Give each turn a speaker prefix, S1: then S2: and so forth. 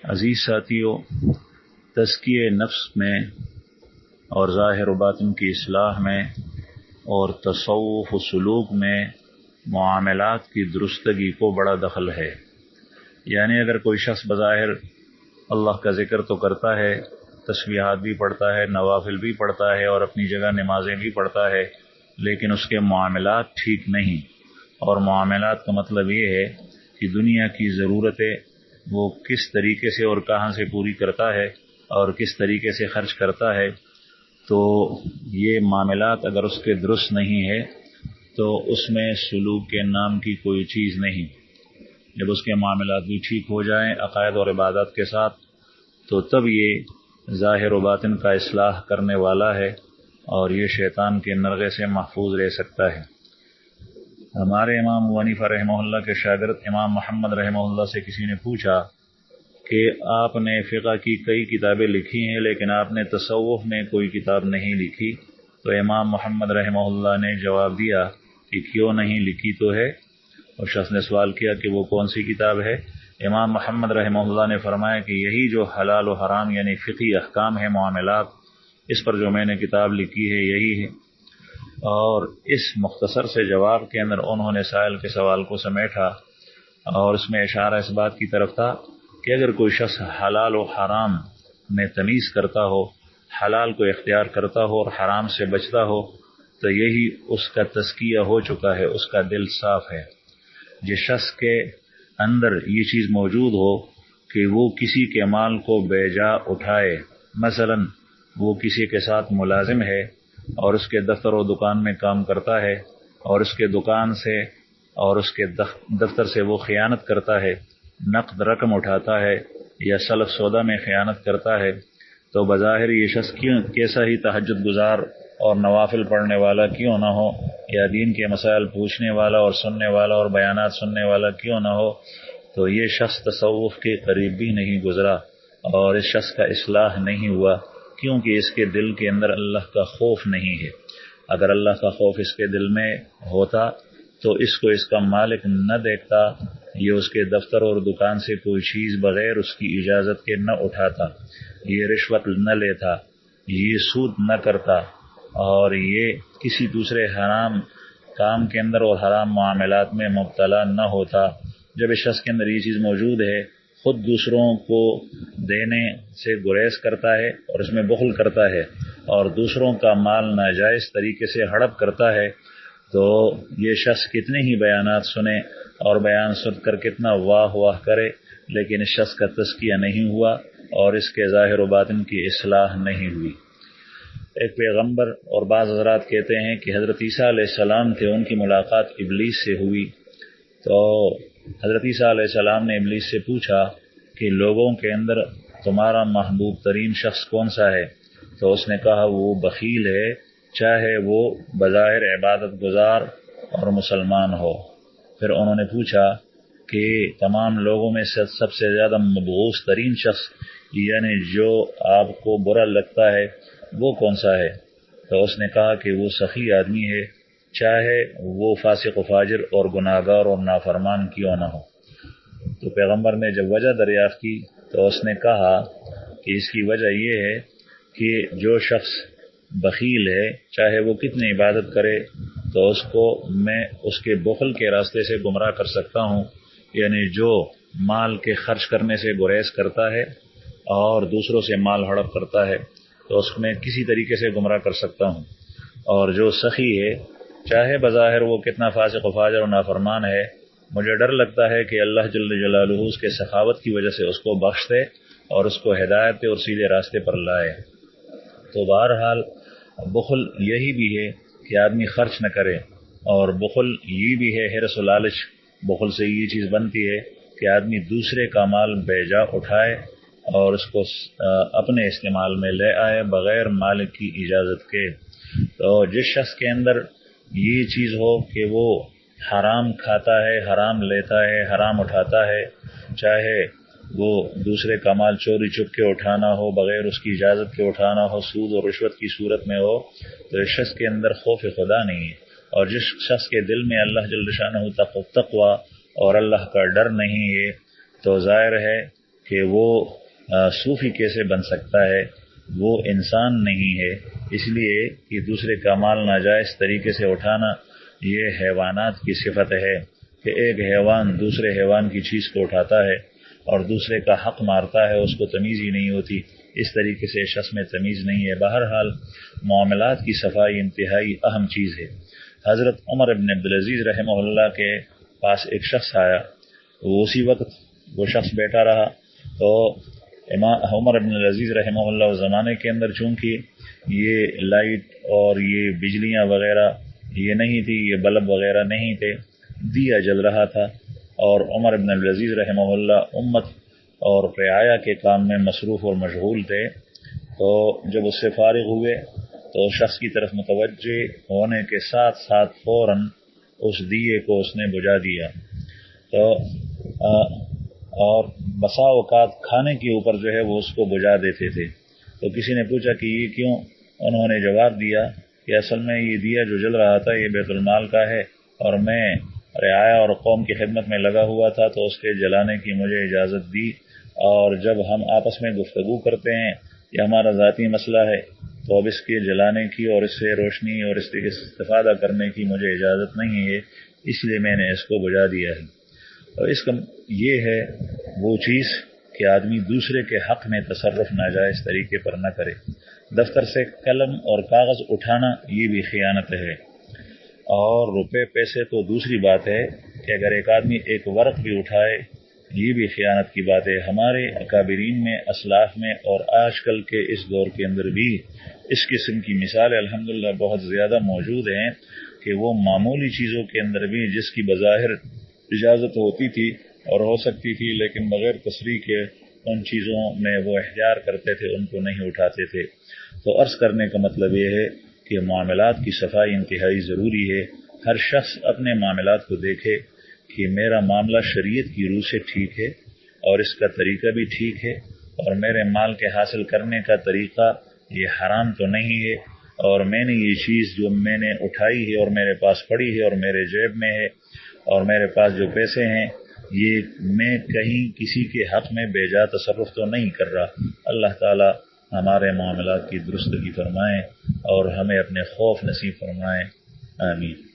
S1: عزیز ساتھیو، تزکیہ نفس میں اور ظاہر و باطن کی اصلاح میں اور تصوف و سلوک میں معاملات کی درستگی کو بڑا دخل ہے۔ یعنی اگر کوئی شخص بظاہر اللہ کا ذکر تو کرتا ہے، تسبیحات بھی پڑھتا ہے، نوافل بھی پڑھتا ہے اور اپنی جگہ نمازیں بھی پڑھتا ہے، لیکن اس کے معاملات ٹھیک نہیں۔ اور معاملات کا مطلب یہ ہے کہ دنیا کی ضرورتیں وہ کس طریقے سے اور کہاں سے پوری کرتا ہے اور کس طریقے سے خرچ کرتا ہے، تو یہ معاملات اگر اس کے درست نہیں ہے تو اس میں سلوک کے نام کی کوئی چیز نہیں۔ جب اس کے معاملات بھی ٹھیک ہو جائیں عقائد اور عبادات کے ساتھ، تو تب یہ ظاہر و باطن کا اصلاح کرنے والا ہے اور یہ شیطان کے نرغے سے محفوظ رہ سکتا ہے۔ ہمارے امام ابو حنیفہ رحمہ اللہ کے شاگرد امام محمد رحمہ اللہ سے کسی نے پوچھا کہ آپ نے فقہ کی کئی کتابیں لکھی ہیں لیکن آپ نے تصوف میں کوئی کتاب نہیں لکھی، تو امام محمد رحمہ اللہ نے جواب دیا کہ کیوں نہیں لکھی تو ہے۔ اور شخص نے سوال کیا کہ وہ کون سی کتاب ہے؟ امام محمد رحمہ اللہ نے فرمایا کہ یہی جو حلال و حرام یعنی فقہی احکام ہے، معاملات، اس پر جو میں نے کتاب لکھی ہے یہی ہے۔ اور اس مختصر سے جواب کے اندر انہوں نے سائل کے سوال کو سمیٹا اور اس میں اشارہ اس بات کی طرف تھا کہ اگر کوئی شخص حلال و حرام میں تمیز کرتا ہو، حلال کو اختیار کرتا ہو اور حرام سے بچتا ہو، تو یہی اس کا تزکیہ ہو چکا ہے، اس کا دل صاف ہے۔ جس شخص کے اندر یہ چیز موجود ہو کہ وہ کسی کے مال کو بے جا اٹھائے، مثلا وہ کسی کے ساتھ ملازم ہے اور اس کے دفتر و دکان میں کام کرتا ہے اور اس کے دکان سے اور اس کے دفتر سے وہ خیانت کرتا ہے، نقد رقم اٹھاتا ہے یا سلف سودا میں خیانت کرتا ہے، تو بظاہر یہ شخص کیسا ہی تہجد گزار اور نوافل پڑھنے والا کیوں نہ ہو، یا دین کے مسائل پوچھنے والا اور سننے والا اور بیانات سننے والا کیوں نہ ہو، تو یہ شخص تصوف کے قریب بھی نہیں گزرا اور اس شخص کا اصلاح نہیں ہوا، کیونکہ اس کے دل کے اندر اللہ کا خوف نہیں ہے۔ اگر اللہ کا خوف اس کے دل میں ہوتا تو اس کو اس کا مالک نہ دیکھتا، یہ اس کے دفتر اور دکان سے کوئی چیز بغیر اس کی اجازت کے نہ اٹھاتا، یہ رشوت نہ لیتا، یہ سود نہ کرتا اور یہ کسی دوسرے حرام کام کے اندر اور حرام معاملات میں مبتلا نہ ہوتا۔ جب اس شخص کے اندر یہ چیز موجود ہے، خود دوسروں کو دینے سے گریز کرتا ہے اور اس میں بخل کرتا ہے اور دوسروں کا مال ناجائز طریقے سے ہڑپ کرتا ہے، تو یہ شخص کتنے ہی بیانات سنے اور بیان سن کر کتنا واہ واہ کرے، لیکن اس شخص کا تزکیہ نہیں ہوا اور اس کے ظاہر و باطن کی اصلاح نہیں ہوئی۔ ایک پیغمبر اور بعض حضرات کہتے ہیں کہ حضرت عیسیٰ علیہ السلام تھے، ان کی ملاقات ابلیس سے ہوئی، تو حضرت عیسیٰ علیہ السلام نے ابلیس سے پوچھا کہ لوگوں کے اندر تمہارا محبوب ترین شخص کون سا ہے؟ تو اس نے کہا وہ بخیل ہے، چاہے وہ بظاہر عبادت گزار اور مسلمان ہو۔ پھر انہوں نے پوچھا کہ تمام لوگوں میں سب سے زیادہ مبغوث ترین شخص یعنی جو آپ کو برا لگتا ہے وہ کون سا ہے؟ تو اس نے کہا کہ وہ سخی آدمی ہے، چاہے وہ فاسق و فاجر اور گناہگار اور نافرمان کیوں نہ ہو۔ تو پیغمبر نے جب وجہ دریافت کی تو اس نے کہا کہ اس کی وجہ یہ ہے کہ جو شخص بخیل ہے، چاہے وہ کتنی عبادت کرے، تو اس کو میں اس کے بخل کے راستے سے گمراہ کر سکتا ہوں، یعنی جو مال کے خرچ کرنے سے گریز کرتا ہے اور دوسروں سے مال ہڑپ کرتا ہے تو اس میں کسی طریقے سے گمراہ کر سکتا ہوں، اور جو سخی ہے چاہے بظاہر وہ کتنا فاسق و فاجر و نافرمان ہے، مجھے ڈر لگتا ہے کہ اللہ جل جلالہ اس کے سخاوت کی وجہ سے اس کو بخش دے اور اس کو ہدایت اور سیدھے راستے پر لائے۔ تو بہرحال بخل یہی بھی ہے کہ آدمی خرچ نہ کرے، اور بخل یہ بھی ہے حرص و لالچ، بخل سے یہ چیز بنتی ہے کہ آدمی دوسرے کا مال بے جا اٹھائے اور اس کو اپنے استعمال میں لے آئے بغیر مالک کی اجازت کے۔ تو جس شخص کے اندر یہ چیز ہو کہ وہ حرام کھاتا ہے، حرام لیتا ہے، حرام اٹھاتا ہے، چاہے وہ دوسرے کا مال چوری چپ کے اٹھانا ہو، بغیر اس کی اجازت کے اٹھانا ہو، سود اور رشوت کی صورت میں ہو، تو اس شخص کے اندر خوف خدا نہیں ہے۔ اور جس شخص کے دل میں اللہ جل شانہ تقوی اور اللہ کا ڈر نہیں ہے، تو ظاہر ہے کہ وہ صوفی کیسے بن سکتا ہے، وہ انسان نہیں ہے، اس لیے کہ دوسرے کا مال ناجائز طریقے سے اٹھانا یہ حیوانات کی صفت ہے کہ ایک حیوان دوسرے حیوان کی چیز کو اٹھاتا ہے اور دوسرے کا حق مارتا ہے، اس کو تمیز ہی نہیں ہوتی، اس طریقے سے شخص میں تمیز نہیں ہے۔ بہرحال معاملات کی صفائی انتہائی اہم چیز ہے۔ حضرت عمر بن عبدالعزیز رحمہ اللہ کے پاس ایک شخص آیا، اسی وقت وہ شخص بیٹھا رہا تو امام عمر بن العزیز رحمہ اللہ زمانے کے اندر چونکہ یہ لائٹ اور یہ بجلیاں وغیرہ یہ نہیں تھی، یہ بلب وغیرہ نہیں تھے، دیا جل رہا تھا، اور عمر بن العزیز رحمہ اللہ امت اور رعایا کے کام میں مصروف اور مشغول تھے۔ تو جب اس سے فارغ ہوئے تو شخص کی طرف متوجہ ہونے کے ساتھ ساتھ فوراً اس دیے کو اس نے بجھا دیا۔ تو اور بسا اوقات کھانے کے اوپر جو ہے وہ اس کو بجھا دیتے تھے۔ تو کسی نے پوچھا کہ یہ کیوں؟ انہوں نے جواب دیا کہ اصل میں یہ دیا جو جل رہا تھا یہ بیت المال کا ہے، اور میں رعایا اور قوم کی خدمت میں لگا ہوا تھا تو اس کے جلانے کی مجھے اجازت دی، اور جب ہم آپس میں گفتگو کرتے ہیں یہ ہمارا ذاتی مسئلہ ہے تو اب اس کے جلانے کی اور اس سے روشنی اور اس سے استفادہ کرنے کی مجھے اجازت نہیں ہے، اس لیے میں نے اس کو بجھا دیا ہے۔ اور اس کا یہ ہے وہ چیز کہ آدمی دوسرے کے حق میں تصرف ناجائز طریقے پر نہ کرے۔ دفتر سے قلم اور کاغذ اٹھانا یہ بھی خیانت ہے، اور روپے پیسے تو دوسری بات ہے کہ اگر ایک آدمی ایک ورق بھی اٹھائے یہ بھی خیانت کی بات ہے۔ ہمارے اکابرین میں، اسلاف میں، اور آج کل کے اس دور کے اندر بھی اس قسم کی مثالیں الحمدللہ بہت زیادہ موجود ہیں کہ وہ معمولی چیزوں کے اندر بھی جس کی بظاہر اجازت ہوتی تھی اور ہو سکتی تھی لیکن بغیر تصریح کے ان چیزوں میں وہ احجار کرتے تھے، ان کو نہیں اٹھاتے تھے۔ تو عرض کرنے کا مطلب یہ ہے کہ معاملات کی صفائی انتہائی ضروری ہے۔ ہر شخص اپنے معاملات کو دیکھے کہ میرا معاملہ شریعت کی روح سے ٹھیک ہے اور اس کا طریقہ بھی ٹھیک ہے، اور میرے مال کے حاصل کرنے کا طریقہ یہ حرام تو نہیں ہے، اور میں نے یہ چیز جو میں نے اٹھائی ہے اور میرے پاس پڑی ہے اور میرے جیب میں ہے اور میرے پاس جو پیسے ہیں یہ میں کہیں کسی کے حق میں بے جا تصرف تو نہیں کر رہا۔ اللہ تعالی ہمارے معاملات کی درستگی فرمائیں اور ہمیں اپنے خوف نصیب فرمائیں، آمین۔